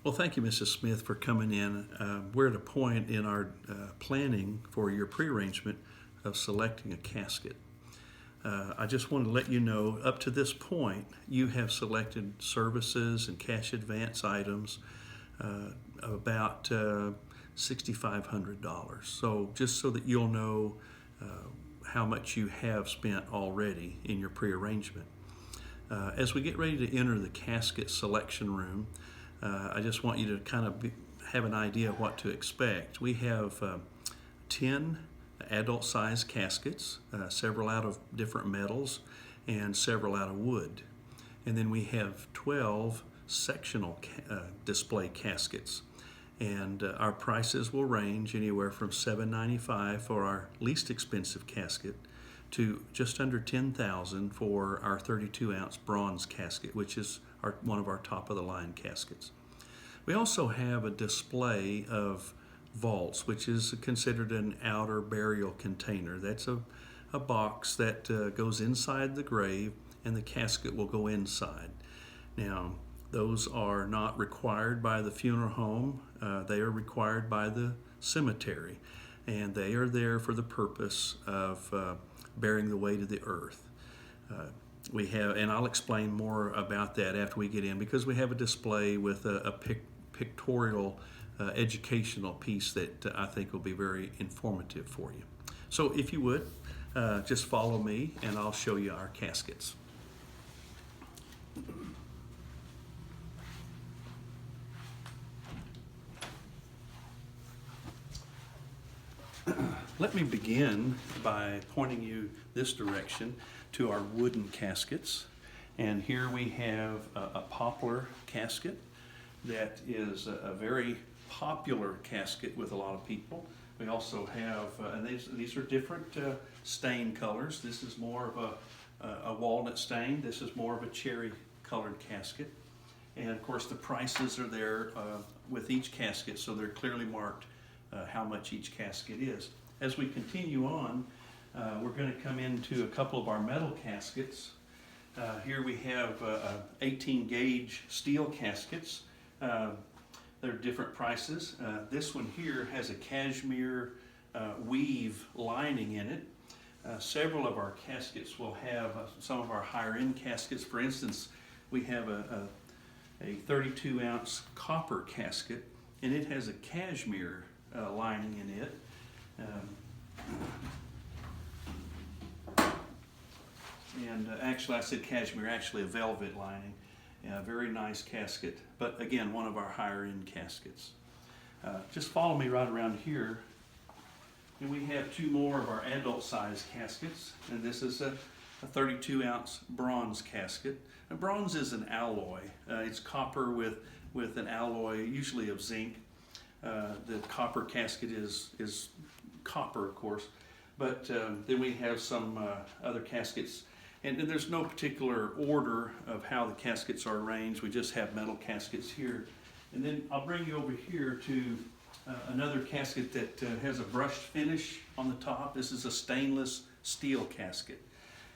Well, thank you, Mrs. Smith, for coming in. We're at a point in our planning for your pre-arrangement of selecting a casket. I just want to let you know, up to this point, you have selected services and cash advance items of about $6,500. So just so that you'll know uh, how much you have spent already in your pre-arrangement. As we get ready to enter the casket selection room, I just want you to kind of have an idea of what to expect. We have 10 adult size caskets, several out of different metals and several out of wood. And then we have 12 sectional display caskets. And our prices will range anywhere from $795 for our least expensive casket to just under $10,000 for our 32-ounce bronze casket, which is one of our top of the line caskets. We also have a display of vaults, which is considered an outer burial container. That's a box that goes inside the grave, and the casket will go inside. Now, those are not required by the funeral home. They are required by the cemetery, and they are there for the purpose of bearing the weight of the earth. We have, and I'll explain more about that after we get in, because we have a display with a pictorial educational piece that I think will be very informative for you. So if you would, just follow me and I'll show you our caskets. Let me begin by pointing you this direction to our wooden caskets. And here we have a poplar casket that is a very popular casket with a lot of people. We also have, and these are different stain colors. This is more of a walnut stain. This is more of a cherry colored casket. And of course the prices are there with each casket, so they're clearly marked how much each casket is. As we continue on, we're going to come into a couple of our metal caskets. Here we have 18 gauge steel caskets. They're different prices. This one here has a cashmere weave lining in it. Several of our caskets will have some of our higher end caskets. For instance, we have a 32-ounce copper casket, and it has a cashmere lining in it. Actually, I said cashmere, actually a velvet lining. Very nice casket, but again, one of our higher end caskets. Just follow me right around here. And we have two more of our adult size caskets, and this is a 32-ounce bronze casket. And bronze is an alloy. It's copper with an alloy, usually of zinc. The copper casket is copper, of course, but then we have some other caskets, and there's no particular order of how the caskets are arranged. We just have metal caskets here. And then I'll bring you over here to another casket that has a brushed finish on the top. This is a stainless steel casket,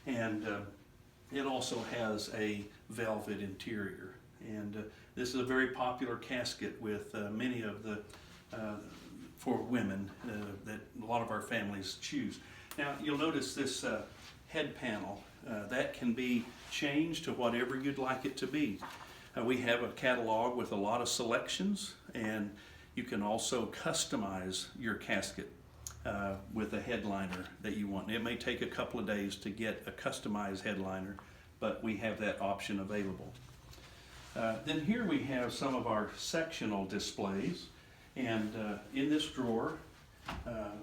and it also has a velvet interior. And this is a very popular casket with many of the for women that a lot of our families choose. Now you'll notice this head panel that can be changed to whatever you'd like it to be. We have a catalog with a lot of selections, and you can also customize your casket with a headliner that you want. It may take a couple of days to get a customized headliner, but we have that option available. Then here we have some of our sectional displays, and in this drawer,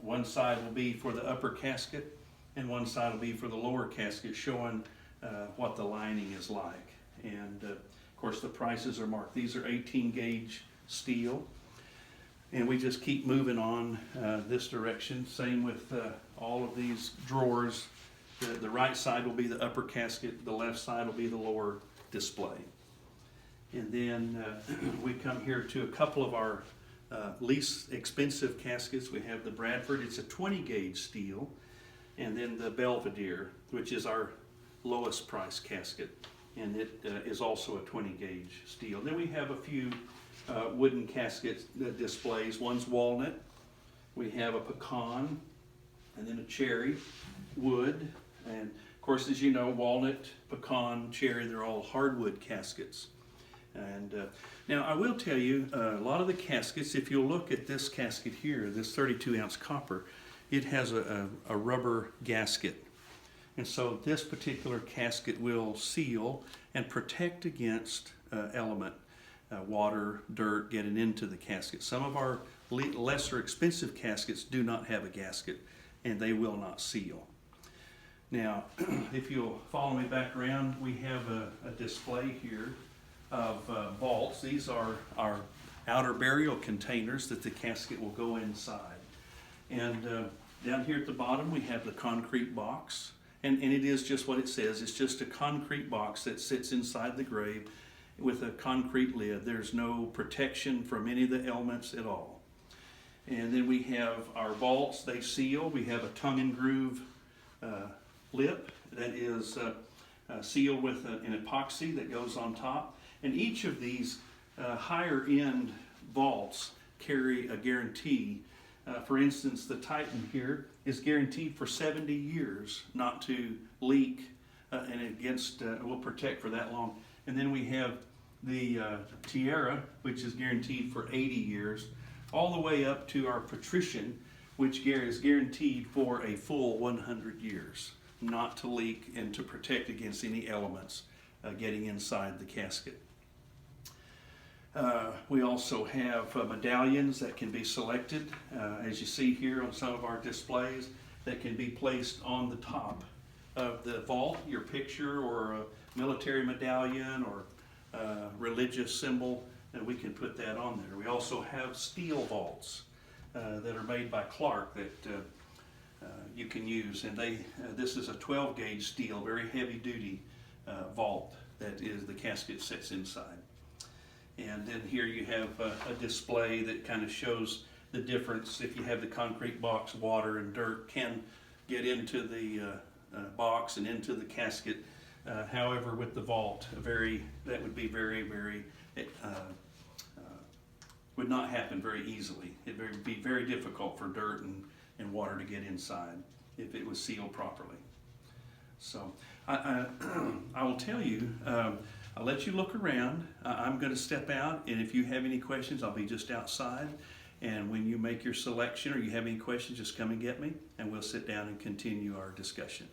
one side will be for the upper casket and one side will be for the lower casket, showing what the lining is like. And of course the prices are marked. These are 18 gauge steel, and we just keep moving on this direction. Same with all of these drawers. The right side will be the upper casket, the left side will be the lower display. And then we come here to a couple of our least expensive caskets. We have the Bradford, it's a 20 gauge steel, and then the Belvedere, which is our lowest price casket. and it is also a 20 gauge steel. Then we have a few wooden casket displays. One's walnut, we have a pecan, and then a cherry, wood, and of course, as you know, walnut, pecan, cherry, they're all hardwood caskets. And now I will tell you, a lot of the caskets, if you'll look at this casket here, this 32-ounce copper, it has a rubber gasket. And so this particular casket will seal and protect against element, water, dirt getting into the casket. Some of our lesser expensive caskets do not have a gasket, and they will not seal. Now, if you'll follow me back around, we have a display here of vaults. These are our outer burial containers that the casket will go inside. And down here at the bottom we have the concrete box, and it is just what it says. It's just a concrete box that sits inside the grave with a concrete lid. There's no protection from any of the elements at all. And then we have our vaults. They seal. We have a tongue and groove lip that is sealed with an epoxy that goes on top. And each of these higher end vaults carry a guarantee. For instance, the Titan here is guaranteed for 70 years not to leak, and will protect for that long. And then we have the Tiara, which is guaranteed for 80 years, all the way up to our Patrician, which is guaranteed for a full 100 years, not to leak and to protect against any elements getting inside the casket. We also have medallions that can be selected, as you see here on some of our displays, that can be placed on the top of the vault, your picture or a military medallion or religious symbol, and we can put that on there. We also have steel vaults that are made by Clark that you can use, and this is a 12 gauge steel, very heavy duty vault that is the casket sits inside. And then here you have a display that kind of shows the difference. If you have the concrete box, water and dirt can get into the box and into the casket. However, with the vault, that would be very would not happen very easily. It would be very difficult for dirt and water to get inside if it was sealed properly. So I will tell you, I'll let you look around. I'm going to step out, and if you have any questions, I'll be just outside. And when you make your selection or you have any questions, just come and get me, and we'll sit down and continue our discussion.